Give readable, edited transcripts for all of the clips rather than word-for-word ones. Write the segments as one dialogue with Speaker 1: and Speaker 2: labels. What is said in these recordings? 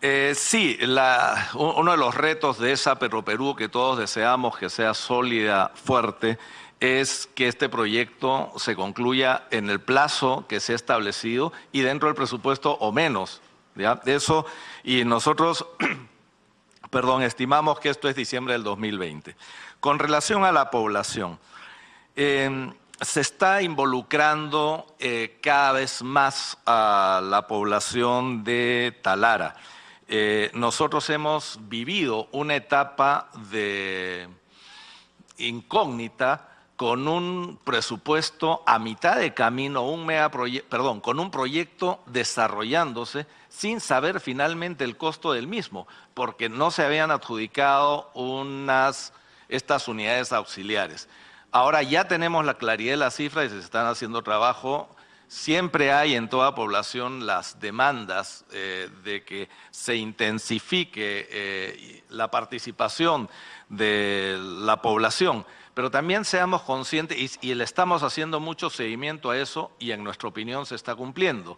Speaker 1: Sí, uno de los retos de esa Petroperú que todos deseamos que sea sólida, fuerte, es que este proyecto se concluya en el plazo que se ha establecido y dentro del presupuesto o menos, ¿ya? Eso, y nosotros, perdón, estimamos que esto es diciembre del 2020. Con relación a la población, se está involucrando cada vez más a la población de Talara. Nosotros hemos vivido una etapa de incógnita con un presupuesto a mitad de camino, con un proyecto desarrollándose sin saber finalmente el costo del mismo, porque no se habían adjudicado estas unidades auxiliares. Ahora ya tenemos la claridad de las cifras y se están haciendo trabajo. Siempre hay en toda población las demandas de que se intensifique la participación de la población, pero también seamos conscientes, y le estamos haciendo mucho seguimiento a eso y en nuestra opinión se está cumpliendo,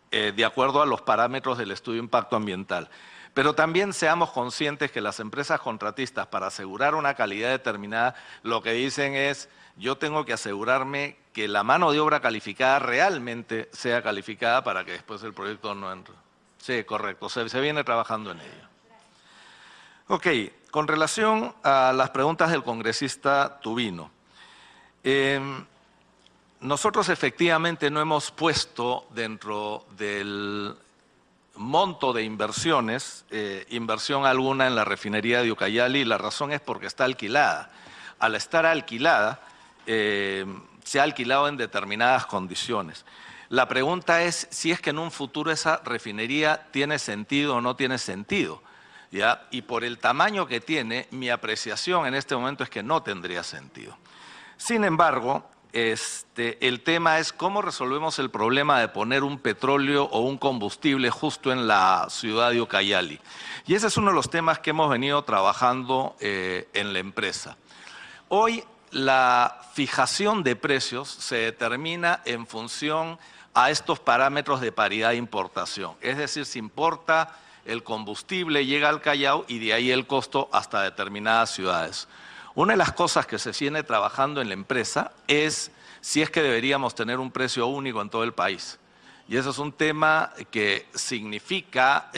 Speaker 1: de acuerdo a los parámetros del estudio de impacto ambiental. Pero también seamos conscientes que las empresas contratistas, para asegurar una calidad determinada, lo que dicen es: yo tengo que asegurarme que la mano de obra calificada realmente sea calificada para que después el proyecto no entre. Sí, correcto, se viene trabajando en ello. Ok, con relación a las preguntas del congresista Tubino. Nosotros efectivamente no hemos puesto dentro del monto de inversiones, inversión alguna en la refinería de Ucayali, y la razón es porque está alquilada. Al estar alquilada, se ha alquilado en determinadas condiciones. La pregunta es si es que en un futuro esa refinería tiene sentido o no tiene sentido, ¿ya? Y por el tamaño que tiene, mi apreciación en este momento es que no tendría sentido. Sin embargo, el tema es cómo resolvemos el problema de poner un petróleo o un combustible justo en la ciudad de Ucayali. Y ese es uno de los temas que hemos venido trabajando en la empresa. Hoy la fijación de precios se determina en función a estos parámetros de paridad de importación. Es decir, se importa el combustible, llega al Callao y de ahí el costo hasta determinadas ciudades. Una de las cosas que se viene trabajando en la empresa es si es que deberíamos tener un precio único en todo el país. Y eso es un tema que significa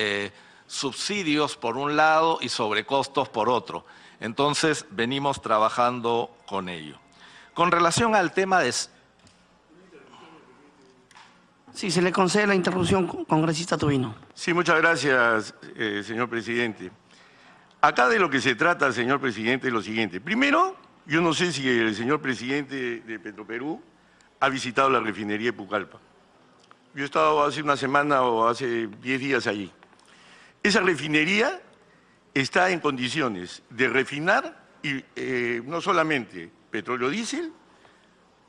Speaker 1: subsidios por un lado y sobrecostos por otro. Entonces, venimos trabajando con ello. Con relación al tema de...
Speaker 2: Sí, se le concede la interrupción, congresista Tubino.
Speaker 3: Sí, muchas gracias, señor presidente. Acá de lo que se trata, señor presidente, es lo siguiente. Primero, yo no sé si el señor presidente de Petroperú ha visitado la refinería de Pucallpa. Yo he estado hace una semana o hace 10 días allí. Esa refinería está en condiciones de refinar y, no solamente petróleo diésel,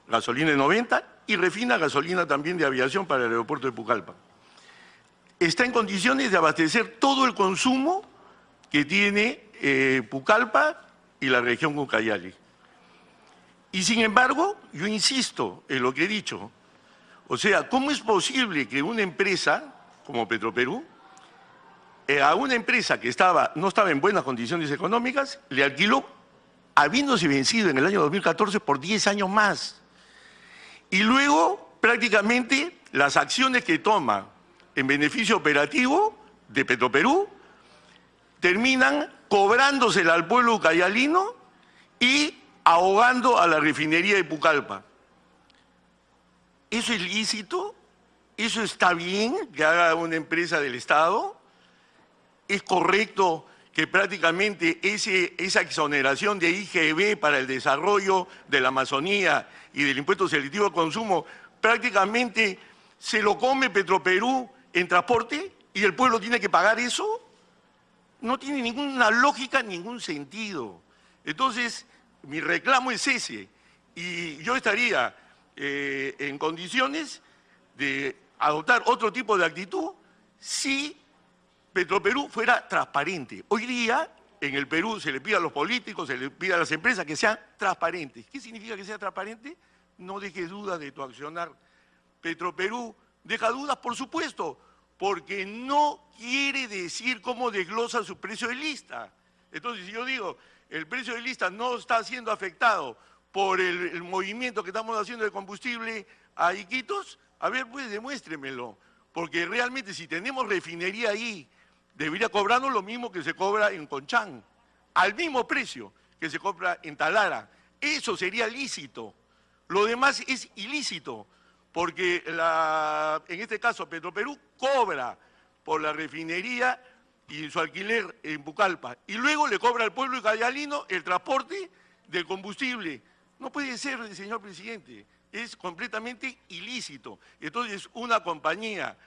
Speaker 3: gasolina de 90 y refina gasolina también de aviación para el aeropuerto de Pucallpa. Está en condiciones de abastecer todo el consumo que tiene Pucallpa y la región Ucayali. Y sin embargo, yo insisto en lo que he dicho. O sea, ¿cómo es posible que una empresa como Petroperú, a una empresa que no estaba en buenas condiciones económicas, le alquiló, habiéndose vencido en el año 2014 por 10 años más? Y luego, prácticamente, las acciones que toma en beneficio operativo de Petroperú terminan cobrándosela al pueblo ucayalino y ahogando a la refinería de Pucallpa. ¿Eso es lícito? ¿Eso está bien que haga una empresa del Estado? ¿Es correcto que prácticamente esa exoneración de IGB para el desarrollo de la Amazonía y del impuesto selectivo al consumo prácticamente se lo come Petroperú en transporte y el pueblo tiene que pagar eso? No tiene ninguna lógica, ningún sentido. Entonces, mi reclamo es ese. Y yo estaría en condiciones de adoptar otro tipo de actitud si Petroperú fuera transparente. Hoy día, en el Perú, se le pide a los políticos, se le pide a las empresas que sean transparentes. ¿Qué significa que sea transparente? No dejes dudas de tu accionar. Petroperú deja dudas, por supuesto. porque no quiere decir cómo desglosa su precio de lista. Entonces, si yo digo, el precio de lista no está siendo afectado por el movimiento que estamos haciendo de combustible a Iquitos, a ver, pues demuéstremelo, porque realmente si tenemos refinería ahí, debería cobrarnos lo mismo que se cobra en Conchán, al mismo precio que se compra en Talara. Eso sería lícito. Lo demás es ilícito, porque en este caso Petroperú cobra por la refinería y su alquiler en Pucallpa, y luego le cobra al pueblo cayalino el transporte del combustible. No puede ser, señor presidente, es completamente ilícito. Entonces, una compañía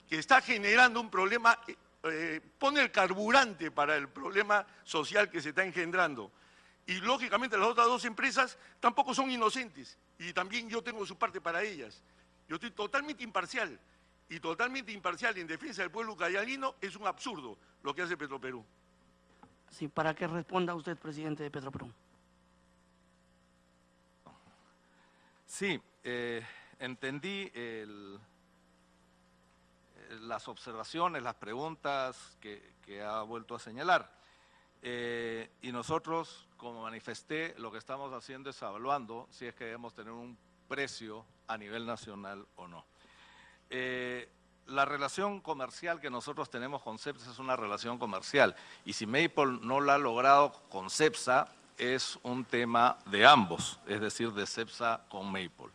Speaker 3: que está generando un problema, pone el carburante para el problema social que se está engendrando. Y lógicamente las otras dos empresas tampoco son inocentes, y también yo tengo su parte para ellas. Yo estoy totalmente imparcial, y totalmente imparcial en defensa del pueblo cayalino. Es un absurdo lo que hace Petroperú.
Speaker 2: Sí, para que responda usted, presidente de Petroperú.
Speaker 1: Sí, entendí las observaciones, las preguntas que ha vuelto a señalar. Y nosotros, como manifesté, lo que estamos haciendo es evaluando si es que debemos tener un precio a nivel nacional o no. La relación comercial que nosotros tenemos con CEPSA es una relación comercial, y si Maple no la ha logrado con CEPSA, es un tema de ambos, es decir, de CEPSA con Maple.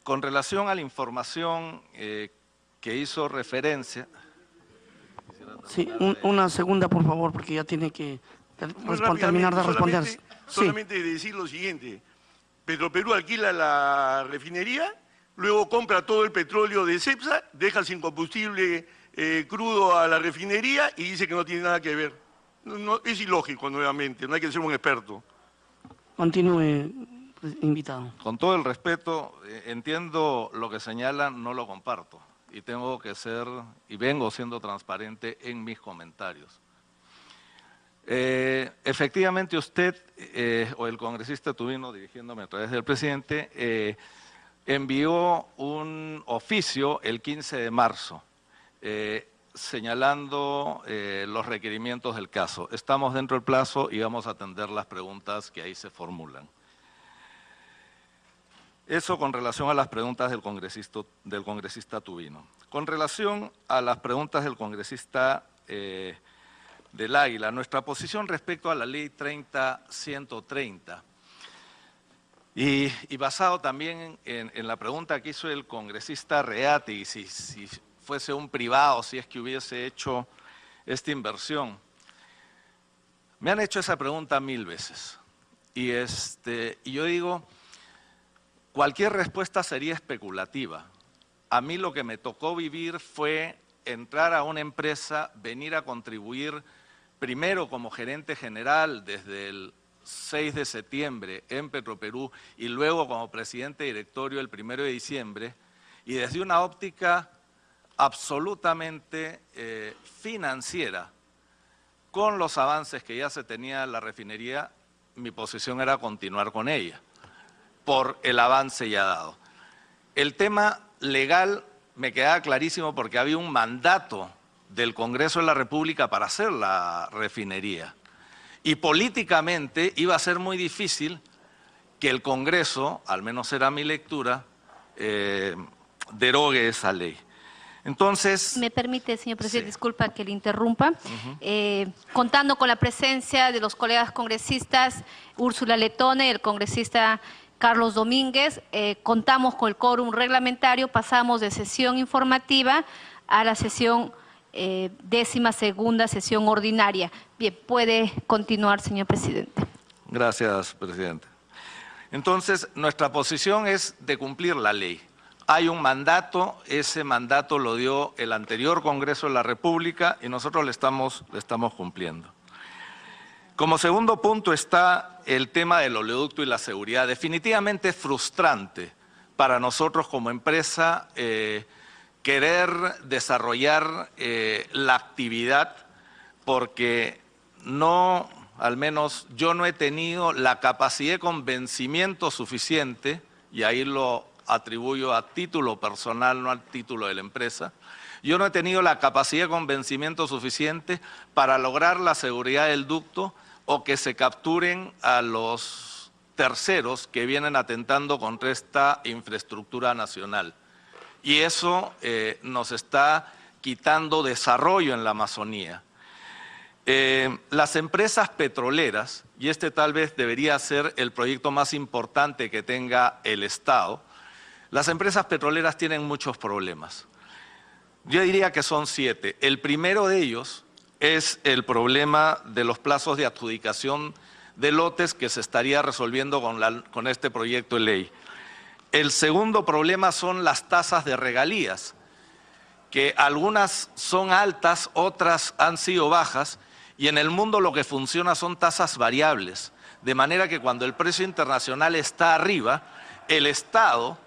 Speaker 1: Con relación a la información que hizo referencia…
Speaker 2: Sí, una segunda, por favor, porque ya tiene que terminar de responder.
Speaker 3: Solamente decir lo siguiente: Petroperú alquila la refinería, luego compra todo el petróleo de CEPSA, deja sin combustible crudo a la refinería y dice que no tiene nada que ver. No, es ilógico, nuevamente, no hay que ser un experto.
Speaker 2: Continúe, invitado.
Speaker 1: Con todo el respeto, entiendo lo que señalan, no lo comparto, y tengo que ser, y vengo siendo transparente en mis comentarios. Efectivamente usted, o el congresista Tubino, dirigiéndome a través del presidente, envió un oficio el 15 de marzo, señalando los requerimientos del caso. Estamos dentro del plazo y vamos a atender las preguntas que ahí se formulan. Eso con relación a las preguntas del congresista Tubino. Con relación a las preguntas del congresista del Águila, nuestra posición respecto a la ley 30-130, y basado también en la pregunta que hizo el congresista Reati, si fuese un privado, si es que hubiese hecho esta inversión. Me han hecho esa pregunta 1000 veces. Y yo digo, cualquier respuesta sería especulativa. A mí lo que me tocó vivir fue entrar a una empresa, venir a contribuir primero como gerente general desde el 6 de septiembre en Petroperú y luego como presidente directorio el 1 de diciembre, y desde una óptica absolutamente financiera, con los avances que ya se tenía en la refinería, mi posición era continuar con ella, por el avance ya dado. El tema legal me quedaba clarísimo porque había un mandato del Congreso de la República para hacer la refinería. Y políticamente iba a ser muy difícil que el Congreso, al menos era mi lectura, derogue esa ley. Entonces…
Speaker 4: Me permite, señor presidente,
Speaker 1: sí.
Speaker 4: Disculpa que le interrumpa. Contando con la presencia de los colegas congresistas Úrsula Letone y el congresista Carlos Domínguez, contamos con el quórum reglamentario, pasamos de sesión informativa a la sesión 12ª sesión ordinaria. Bien, puede continuar, señor presidente.
Speaker 1: Gracias, presidente. Entonces, nuestra posición es de cumplir la ley. Hay un mandato, ese mandato lo dio el anterior Congreso de la República y nosotros le estamos cumpliendo. Como segundo punto está el tema del oleoducto y la seguridad. Definitivamente es frustrante para nosotros como empresa querer desarrollar la actividad porque no, al menos yo no he tenido la capacidad de convencimiento suficiente, y ahí lo atribuyo a título personal, no al título de la empresa. Yo no he tenido la capacidad de convencimiento suficiente para lograr la seguridad del ducto o que se capturen a los terceros que vienen atentando contra esta infraestructura nacional. Y eso nos está quitando desarrollo en la Amazonía. Las empresas petroleras, y este tal vez debería ser el proyecto más importante que tenga el Estado, las empresas petroleras tienen muchos problemas. Yo diría que son 7. El primero de ellos es el problema de los plazos de adjudicación de lotes que se estaría resolviendo con este proyecto de ley. El segundo problema son las tasas de regalías, que algunas son altas, otras han sido bajas, y en el mundo lo que funciona son tasas variables, de manera que cuando el precio internacional está arriba, el Estado,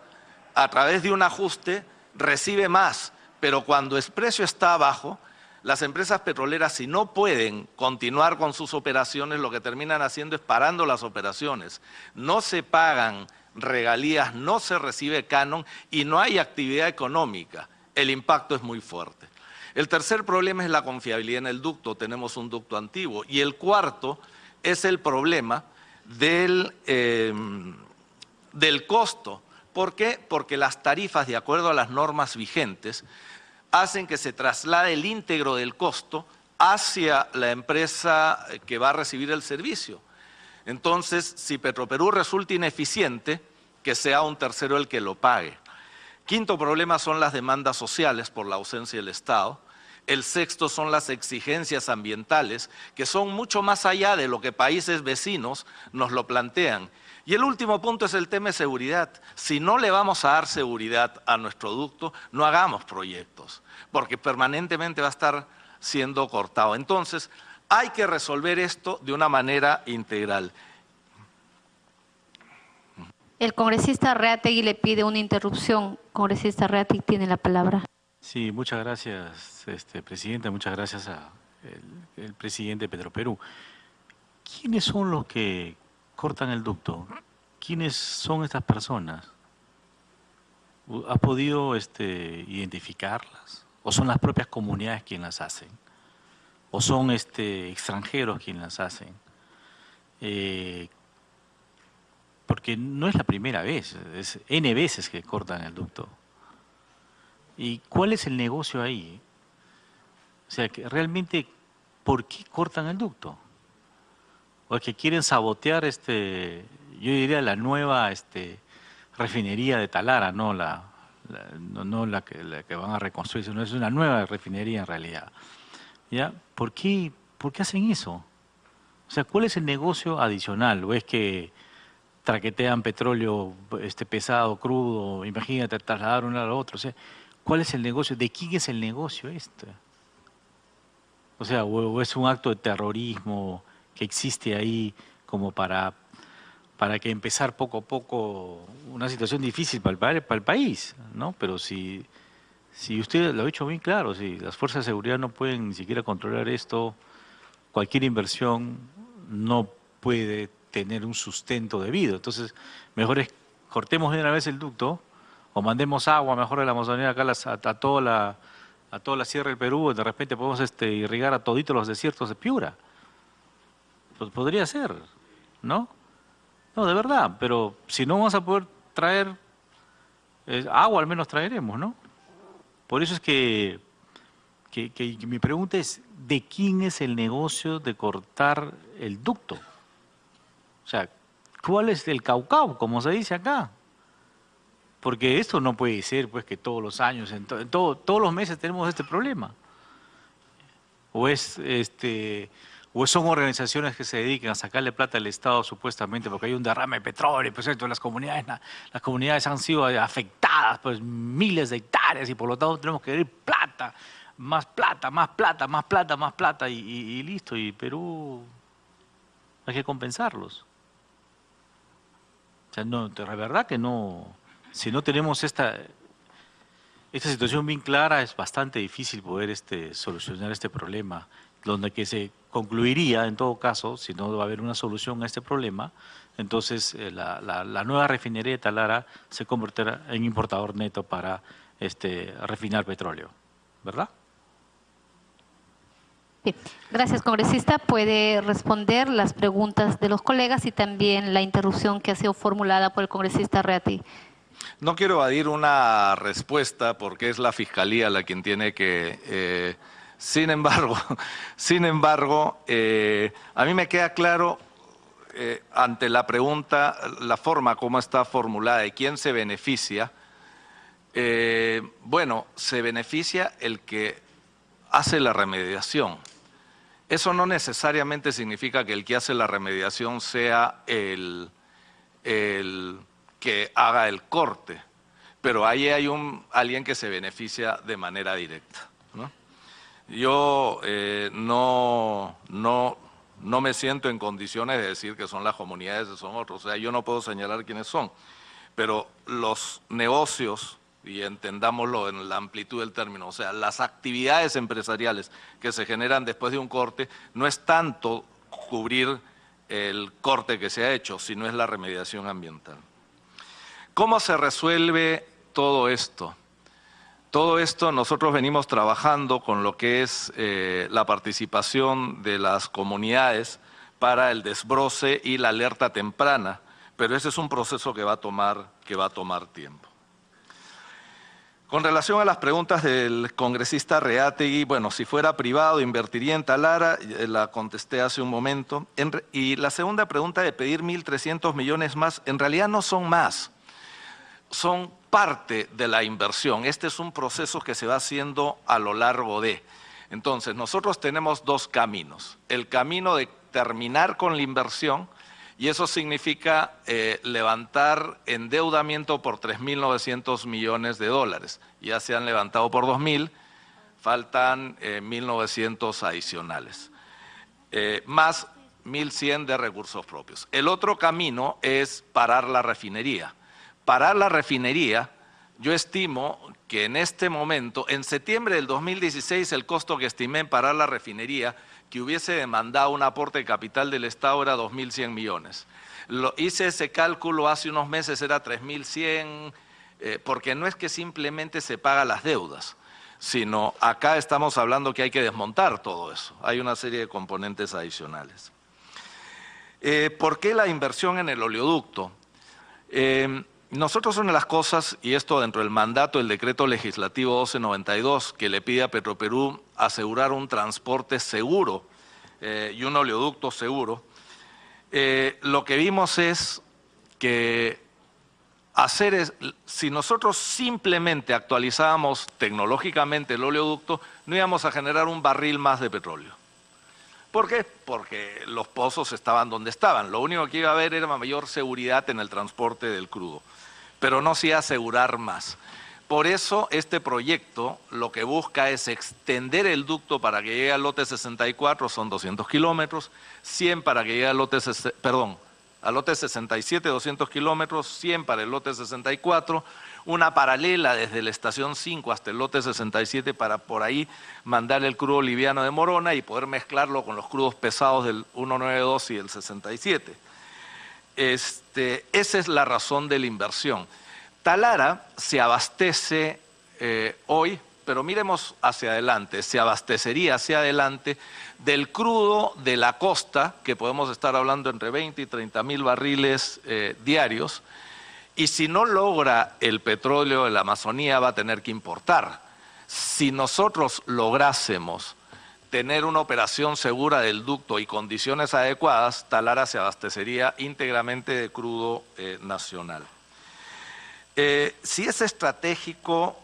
Speaker 1: a través de un ajuste, recibe más, pero cuando el precio está abajo, las empresas petroleras, si no pueden continuar con sus operaciones, lo que terminan haciendo es parando las operaciones. No se pagan regalías, no se recibe canon y no hay actividad económica. El impacto es muy fuerte. El tercer problema es la confiabilidad en el ducto. Tenemos un ducto antiguo. Y el cuarto es el problema del costo. ¿Por qué? Porque las tarifas, de acuerdo a las normas vigentes, hacen que se traslade el íntegro del costo hacia la empresa que va a recibir el servicio. Entonces, si Petroperú resulta ineficiente, que sea un tercero el que lo pague. Quinto problema son las demandas sociales por la ausencia del Estado. El sexto son las exigencias ambientales, que son mucho más allá de lo que países vecinos nos lo plantean. Y el último punto es el tema de seguridad. Si no le vamos a dar seguridad a nuestro ducto, no hagamos proyectos, porque permanentemente va a estar siendo cortado. Entonces, hay que resolver esto de una manera integral.
Speaker 4: El congresista Reategui le pide una interrupción. Congresista Reategui tiene la palabra.
Speaker 5: Sí, muchas gracias, presidente. Muchas gracias al presidente de Petroperú. ¿Quiénes son los que cortan el ducto? ¿Quiénes son estas personas? ¿Ha podido identificarlas? ¿O son las propias comunidades quienes las hacen? ¿O son extranjeros quienes las hacen? Porque no es la primera vez, es N veces que cortan el ducto. ¿Y cuál es el negocio ahí? O sea, que realmente, ¿por qué cortan el ducto? ¿O es que quieren sabotear, yo diría, la nueva refinería de Talara, no la que van a reconstruir, sino es una nueva refinería en realidad? ¿Ya? ¿Por qué hacen eso? O sea, ¿cuál es el negocio adicional? ¿O es que traquetean petróleo pesado, crudo? Imagínate trasladar de un lado al otro. O sea, ¿cuál es el negocio? ¿De quién es el negocio esto? O sea, o es un acto de terrorismo que existe ahí como para que empezar poco a poco una situación difícil para el país, ¿no? Pero si usted lo ha dicho bien claro, si las fuerzas de seguridad no pueden ni siquiera controlar esto, cualquier inversión no puede tener un sustento debido. Entonces, mejor es cortemos de una vez el ducto o mandemos agua mejor de la Amazonía acá a toda la sierra del Perú, de repente podemos irrigar a toditos los desiertos de Piura. Pues podría ser, ¿no? No, de verdad, pero si no vamos a poder traer agua, al menos traeremos, ¿no? Por eso es que mi pregunta es, ¿de quién es el negocio de cortar el ducto? O sea, ¿cuál es el caucao, como se dice acá? Porque esto no puede ser, pues, que todos los años, todos los meses tenemos este problema. O son organizaciones que se dedican a sacarle plata al Estado supuestamente porque hay un derrame de petróleo, pues entonces las comunidades han sido afectadas, pues miles de hectáreas y por lo tanto tenemos que dar plata, más plata, más plata, más plata, más plata y listo. Y Perú hay que compensarlos. O sea, no, de verdad que no, si no tenemos esta situación bien clara es bastante difícil poder solucionar este problema, donde que se concluiría, en todo caso, si no va a haber una solución a este problema, entonces la nueva refinería de Talara se convertirá en importador neto para refinar petróleo, ¿verdad?
Speaker 4: Bien, gracias, congresista. Puede responder las preguntas de los colegas y también la interrupción que ha sido formulada por el congresista Reati.
Speaker 1: No quiero evadir una respuesta porque es la Fiscalía la quien tiene que... Sin embargo, a mí me queda claro ante la pregunta, la forma como está formulada y quién se beneficia. Bueno, se beneficia el que hace la remediación. Eso no necesariamente significa que el que hace la remediación sea el que haga el corte, pero ahí hay alguien que se beneficia de manera directa, ¿no? Yo no me siento en condiciones de decir que son las comunidades o son otros, o sea, yo no puedo señalar quiénes son, pero los negocios, y entendámoslo en la amplitud del término, o sea, las actividades empresariales que se generan después de un corte, no es tanto cubrir el corte que se ha hecho, sino es la remediación ambiental. ¿Cómo se resuelve todo esto? Todo esto nosotros venimos trabajando con lo que es la participación de las comunidades para el desbroce y la alerta temprana, pero ese es un proceso que va a tomar tiempo. Con relación a las preguntas del congresista Reategui, bueno, si fuera privado, invertiría en Talara, la contesté hace un momento. Y la segunda pregunta de pedir 1.300 millones más, en realidad no son más, son parte de la inversión. Este es un proceso que se va haciendo a lo largo de. Entonces, nosotros tenemos dos caminos. El camino de terminar con la inversión, y eso significa levantar endeudamiento por 3.900 millones de dólares. Ya se han levantado por 2.000, faltan 1.900 adicionales, más 1.100 de recursos propios. El otro camino es parar la refinería. Parar la refinería, yo estimo que en este momento, en septiembre del 2016, el costo que estimé en parar la refinería, que hubiese demandado un aporte de capital del Estado, era 2.100 millones. Hice ese cálculo hace unos meses, era 3.100, porque no es que simplemente se pagan las deudas, sino acá estamos hablando que hay que desmontar todo eso. Hay una serie de componentes adicionales. ¿Por qué la inversión en el oleoducto? Nosotros, una de las cosas, y esto dentro del mandato del decreto legislativo 1292, que le pide a Petroperú asegurar un transporte seguro y un oleoducto seguro, lo que vimos es que si nosotros simplemente actualizábamos tecnológicamente el oleoducto, no íbamos a generar un barril más de petróleo. ¿Por qué? Porque los pozos estaban donde estaban. Lo único que iba a haber era mayor seguridad en el transporte del crudo, pero no se iba a asegurar más. Por eso este proyecto lo que busca es extender el ducto para que llegue al lote 64, son 200 kilómetros, 100 para que llegue al lote, al lote 67, 200 kilómetros, 100 para el lote 64, una paralela desde la estación 5 hasta el lote 67 para por ahí mandar el crudo liviano de Morona y poder mezclarlo con los crudos pesados del 192 y el 67. Esa es la razón de la inversión. Talara se abastece hoy, pero miremos hacia adelante, se abastecería hacia adelante del crudo de la costa, que podemos estar hablando entre 20 y 30.000 barriles diarios, y si no logra el petróleo de la Amazonía va a tener que importar. Si nosotros lográsemos tener una operación segura del ducto y condiciones adecuadas, Talara se abastecería íntegramente de crudo nacional. Si es estratégico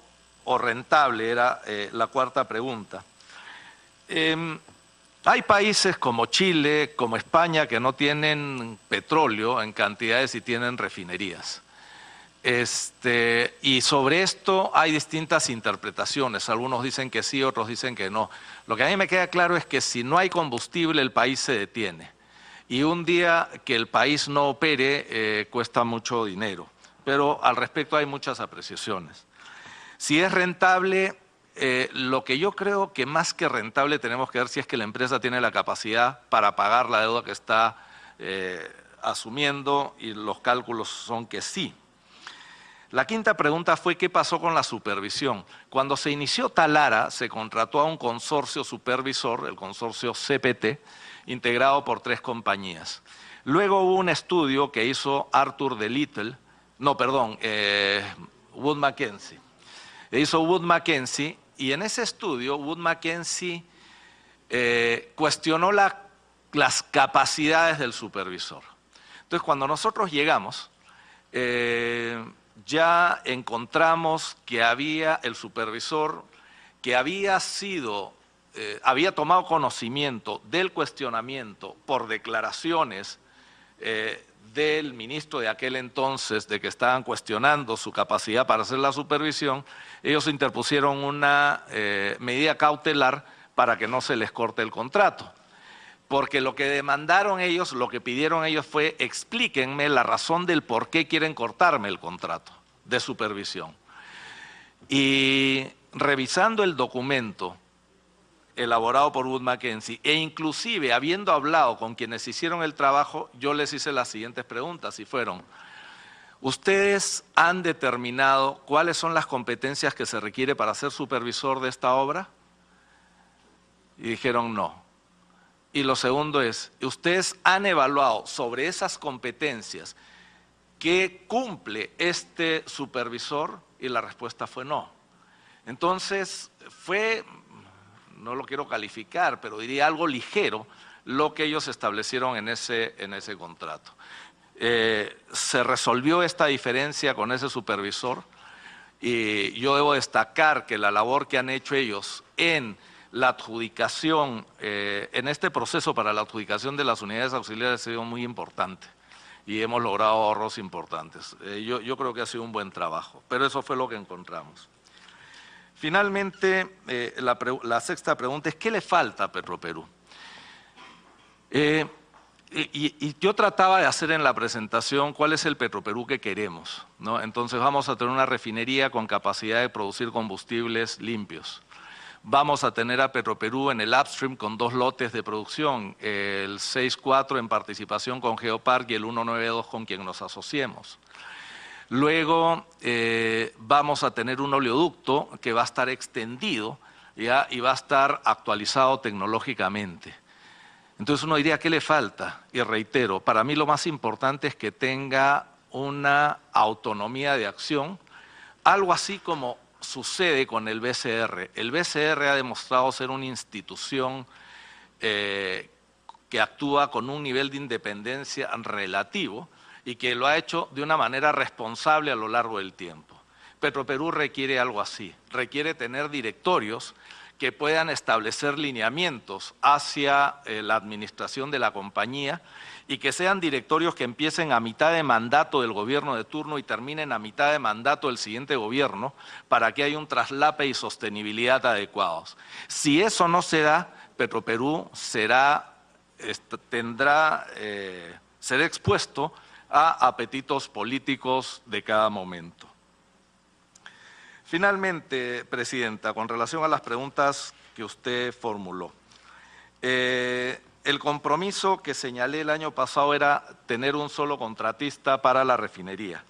Speaker 1: o rentable, era la cuarta pregunta. Hay países como Chile, como España, que no tienen petróleo en cantidades y tienen refinerías. Y sobre esto hay distintas interpretaciones. Algunos dicen que sí, otros dicen que no. Lo que a mí me queda claro es que si no hay combustible, el país se detiene. Y un día que el país no opere, cuesta mucho dinero. Pero al respecto hay muchas apreciaciones. Si es rentable, lo que yo creo que más que rentable tenemos que ver si es que la empresa tiene la capacidad para pagar la deuda que está asumiendo, y los cálculos son que sí. La quinta pregunta fue ¿qué pasó con la supervisión? Cuando se inició Talara, se contrató a un consorcio supervisor, el consorcio CPT, integrado por 3 compañías. Luego hubo un estudio que hizo Wood Mackenzie. Hizo Wood Mackenzie, y en ese estudio Wood Mackenzie cuestionó las capacidades del supervisor. Entonces, cuando nosotros llegamos, ya encontramos que había el supervisor que había tomado conocimiento del cuestionamiento por declaraciones del ministro de aquel entonces, de que estaban cuestionando su capacidad para hacer la supervisión. Ellos interpusieron una medida cautelar para que no se les corte el contrato. Porque lo que demandaron ellos, lo que pidieron ellos fue: explíquenme la razón del por qué quieren cortarme el contrato de supervisión. Y revisando el documento elaborado por Wood Mackenzie, e inclusive habiendo hablado con quienes hicieron el trabajo, yo les hice las siguientes preguntas y fueron: ¿ustedes han determinado cuáles son las competencias que se requiere para ser supervisor de esta obra? Y dijeron no. Y lo segundo es, ¿ustedes han evaluado sobre esas competencias qué cumple este supervisor? Y la respuesta fue no. Entonces fue, no lo quiero calificar, pero diría algo ligero lo que ellos establecieron en ese contrato. Se resolvió esta diferencia con ese supervisor, y yo debo destacar que la labor que han hecho ellos en la adjudicación, en este proceso para la adjudicación de las unidades auxiliares ha sido muy importante y hemos logrado ahorros importantes. Yo creo que ha sido un buen trabajo, pero eso fue lo que encontramos. Finalmente, la sexta pregunta es ¿qué le falta a Petroperú? Y yo trataba de hacer en la presentación cuál es el Petroperú que queremos, ¿no? Entonces vamos a tener una refinería con capacidad de producir combustibles limpios. Vamos a tener a Petroperú en el upstream con 2 lotes de producción, el 6.4 en participación con Geopark y el 1.92 con quien nos asociemos. Luego vamos a tener un oleoducto que va a estar extendido, ¿ya? Y va a estar actualizado tecnológicamente. Entonces uno diría, ¿qué le falta? Y reitero, para mí lo más importante es que tenga una autonomía de acción, algo así como sucede con el BCR. El BCR ha demostrado ser una institución que actúa con un nivel de independencia relativo y que lo ha hecho de una manera responsable a lo largo del tiempo. Petroperú requiere algo así, requiere tener directorios que puedan establecer lineamientos hacia la administración de la compañía y que sean directorios que empiecen a mitad de mandato del gobierno de turno y terminen a mitad de mandato del siguiente gobierno será que haya un traslape y sostenibilidad adecuados. Si eso no se da, Petroperú será expuesto a apetitos políticos de cada momento. Finalmente, Presidenta, con relación a las preguntas que usted formuló, el compromiso que señalé el año pasado era tener un solo contratista para la refinería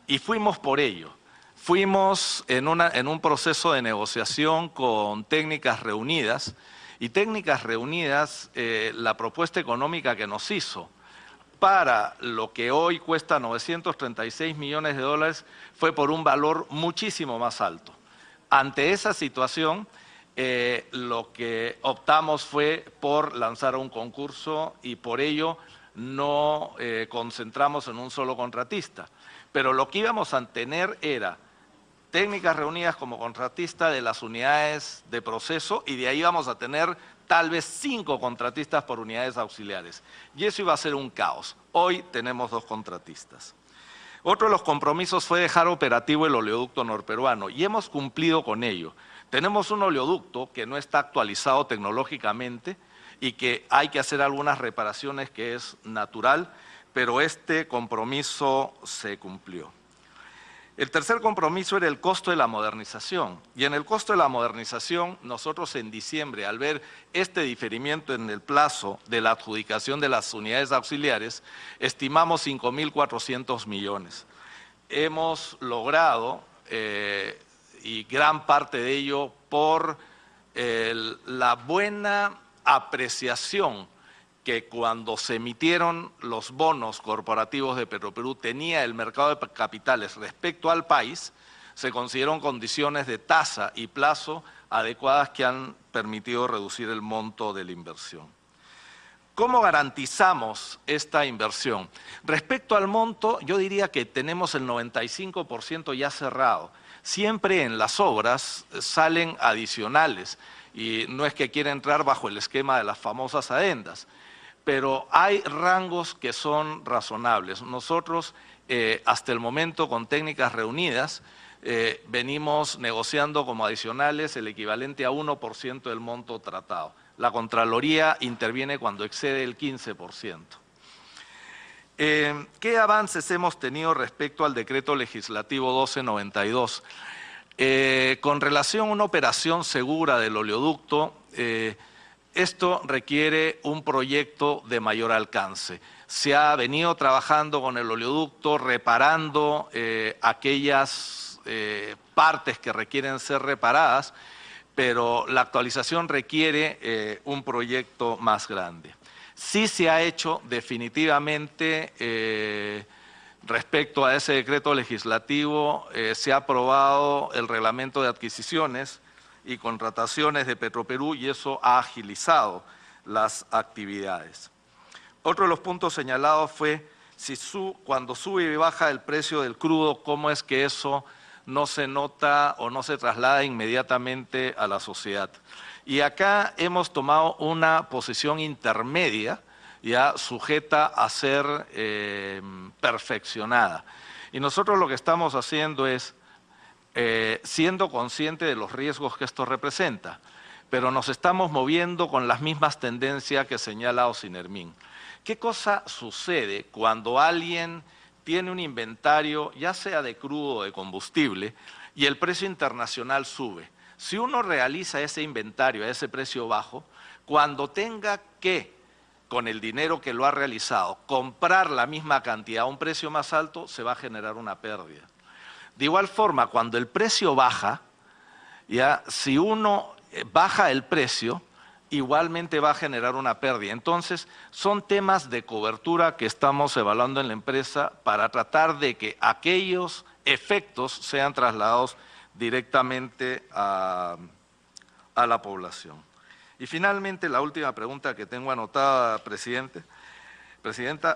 Speaker 1: y fuimos por ello. Fuimos en un proceso de negociación con Técnicas Reunidas y Técnicas Reunidas, la propuesta económica que nos hizo para lo que hoy cuesta 936 millones de dólares fue por un valor muchísimo más alto. Ante esa situación, lo que optamos fue por lanzar un concurso y por ello no concentramos en un solo contratista. Pero lo que íbamos a tener era Técnicas Reunidas como contratista de las unidades de proceso y de ahí vamos a tener tal vez 5 contratistas por unidades auxiliares. Y eso iba a ser un caos. Hoy tenemos 2 contratistas. Otro de los compromisos fue dejar operativo el oleoducto norperuano y hemos cumplido con ello. Tenemos un oleoducto que no está actualizado tecnológicamente y que hay que hacer algunas reparaciones, que es natural, pero este compromiso se cumplió. El tercer compromiso era el costo de la modernización. Y en el costo de la modernización, nosotros en diciembre, al ver este diferimiento en el plazo de la adjudicación de las unidades auxiliares, estimamos 5.400 millones. Hemos logrado, y gran parte de ello por la buena apreciación que cuando se emitieron los bonos corporativos de Petroperú tenía el mercado de capitales respecto al país, se consiguieron condiciones de tasa y plazo adecuadas que han permitido reducir el monto de la inversión. ¿Cómo garantizamos esta inversión? Respecto al monto, yo diría que tenemos el 95% ya cerrado. Siempre en las obras salen adicionales y no es que quiera entrar bajo el esquema de las famosas adendas, pero hay rangos que son razonables. Nosotros, hasta el momento, con técnicas reunidas, venimos negociando como adicionales el equivalente a 1% del monto tratado. La Contraloría interviene cuando excede el 15%. ¿Qué avances hemos tenido respecto al decreto legislativo 1292? Con relación a una operación segura del oleoducto, esto requiere un proyecto de mayor alcance. Se ha venido trabajando con el oleoducto, reparando aquellas partes que requieren ser reparadas, pero la actualización requiere un proyecto más grande. Sí se ha hecho definitivamente, respecto a ese decreto legislativo, se ha aprobado el reglamento de adquisiciones y contrataciones de Petroperú y eso ha agilizado las actividades. Otro de los puntos señalados fue cuando sube y baja el precio del crudo, cómo es que eso no se nota o no se traslada inmediatamente a la sociedad. Y acá hemos tomado una posición intermedia, ya sujeta a ser perfeccionada. Y nosotros lo que estamos haciendo es, siendo consciente de los riesgos que esto representa, pero nos estamos moviendo con las mismas tendencias que señala Ocinermin. ¿Qué cosa sucede cuando alguien tiene un inventario, ya sea de crudo o de combustible, y el precio internacional sube? Si uno realiza ese inventario a ese precio bajo, cuando tenga que, con el dinero que lo ha realizado, comprar la misma cantidad a un precio más alto, se va a generar una pérdida. De igual forma, cuando el precio baja, ya, si uno baja el precio, igualmente va a generar una pérdida. Entonces, son temas de cobertura que estamos evaluando en la empresa para tratar de que aquellos efectos sean trasladados directamente a la población. Y finalmente, la última pregunta que tengo anotada, Presidenta,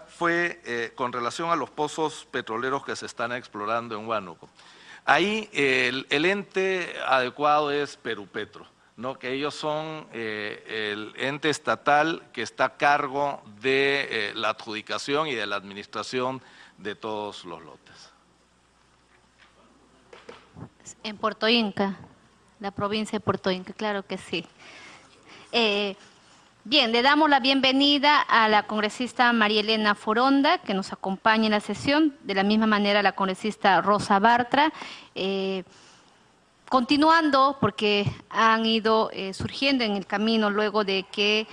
Speaker 1: fue con relación a los pozos petroleros que se están explorando en Huánuco. Ahí el ente adecuado es Perupetro, ¿no? Que ellos son el ente estatal que está a cargo de la adjudicación y de la administración de todos los lotes.
Speaker 4: En Puerto Inca, la provincia de Puerto Inca, claro que sí. Bien, le damos la bienvenida a la congresista María Elena Foronda, que nos acompaña en la sesión, de la misma manera a la congresista Rosa Bartra. Continuando, porque han ido surgiendo en el camino luego de que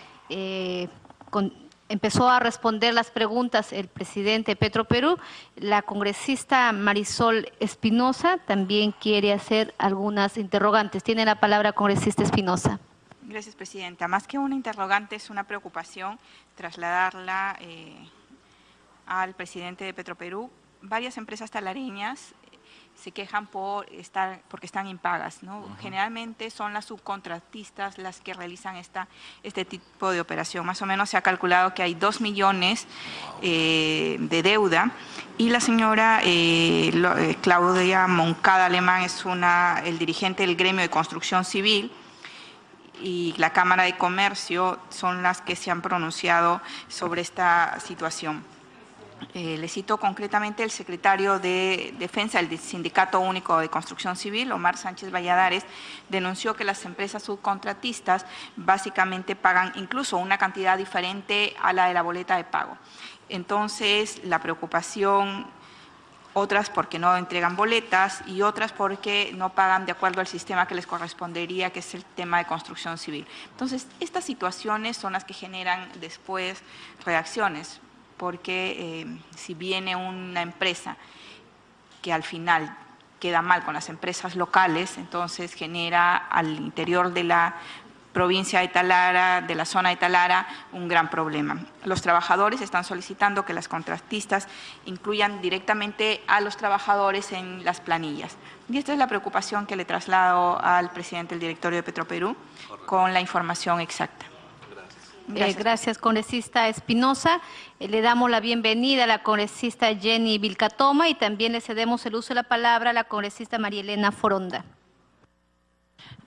Speaker 4: empezó a responder las preguntas el presidente de Petroperú, la congresista Marisol Espinosa también quiere hacer algunas interrogantes. Tiene la palabra congresista Espinosa.
Speaker 6: Gracias, Presidenta. Más que una interrogante, es una preocupación trasladarla al presidente de Petroperú. Varias empresas talareñas se quejan porque están impagas, ¿no? Generalmente son las subcontratistas las que realizan este tipo de operación. Más o menos se ha calculado que hay 2 millones de deuda y la señora Claudia Moncada Alemán es el dirigente del gremio de construcción civil y la Cámara de Comercio son las que se han pronunciado sobre esta situación. Le cito concretamente el secretario de Defensa del Sindicato Único de Construcción Civil, Omar Sánchez Valladares, denunció que las empresas subcontratistas básicamente pagan incluso una cantidad diferente a la de la boleta de pago. Entonces, la preocupación otras porque no entregan boletas y otras porque no pagan de acuerdo al sistema que les correspondería, que es el tema de construcción civil. Entonces, estas situaciones son las que generan después reacciones, porque si viene una empresa que al final queda mal con las empresas locales, entonces genera al interior de la provincia de Talara, de la zona de Talara, un gran problema. Los trabajadores están solicitando que las contratistas incluyan directamente a los trabajadores en las planillas. Y esta es la preocupación que le traslado al presidente del directorio de Petroperú con la información exacta.
Speaker 4: Gracias, congresista Espinosa. Le damos la bienvenida a la congresista Jenny Vilcatoma y también le cedemos el uso de la palabra a la congresista María Elena Foronda.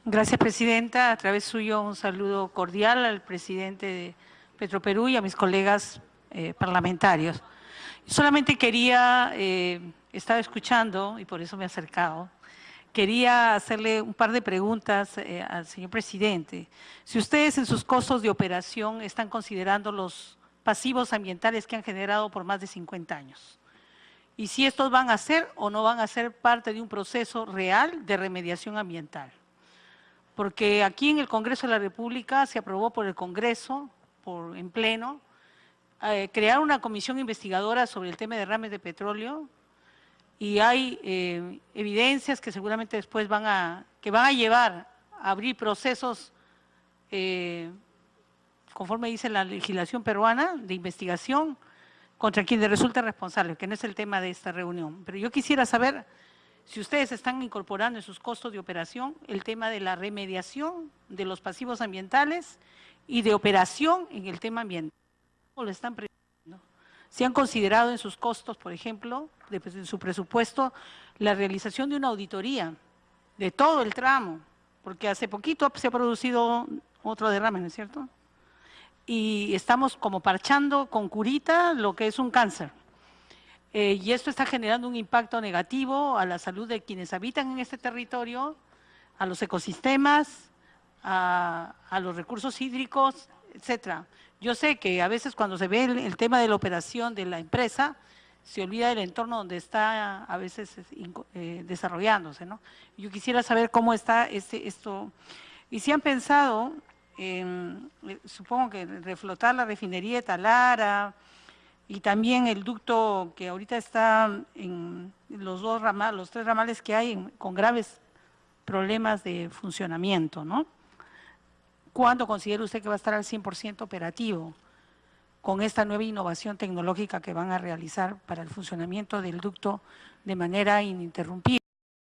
Speaker 7: Gracias, presidenta. A través suyo un saludo cordial al presidente de Petroperú y a mis colegas parlamentarios. Solamente quería, estaba escuchando y por eso me he acercado, quería hacerle un par de preguntas al señor presidente. Si ustedes en sus costos de operación están considerando los pasivos ambientales que han generado por más de 50 años, y si estos van a ser o no van a ser parte de un proceso real de remediación ambiental. Porque aquí en el Congreso de la República se aprobó por el Congreso, en pleno, crear una comisión investigadora sobre el tema de derrames de petróleo y hay evidencias que seguramente después van a llevar a abrir procesos conforme dice la legislación peruana de investigación contra quienes resulten responsables, que no es el tema de esta reunión. Pero yo quisiera saber si ustedes están incorporando en sus costos de operación el tema de la remediación de los pasivos ambientales y de operación en el tema ambiental. ¿Cómo lo están previendo? ¿Se han considerado en sus costos, por ejemplo, en su presupuesto, la realización de una auditoría de todo el tramo? Porque hace poquito se ha producido otro derrame, ¿no es cierto? Y estamos como parchando con curita lo que es un cáncer. Y esto está generando un impacto negativo a la salud de quienes habitan en este territorio, a los ecosistemas, a los recursos hídricos, etcétera. Yo sé que a veces cuando se ve el tema de la operación de la empresa, se olvida del entorno donde está a veces desarrollándose, ¿no? Yo quisiera saber cómo está esto, y si han pensado, supongo que reflotar la refinería de Talara, y también el ducto que ahorita está en los tres ramales que hay con graves problemas de funcionamiento, ¿no? ¿Cuándo considera usted que va a estar al 100% operativo con esta nueva innovación tecnológica que van a realizar para el funcionamiento del ducto de manera ininterrumpida?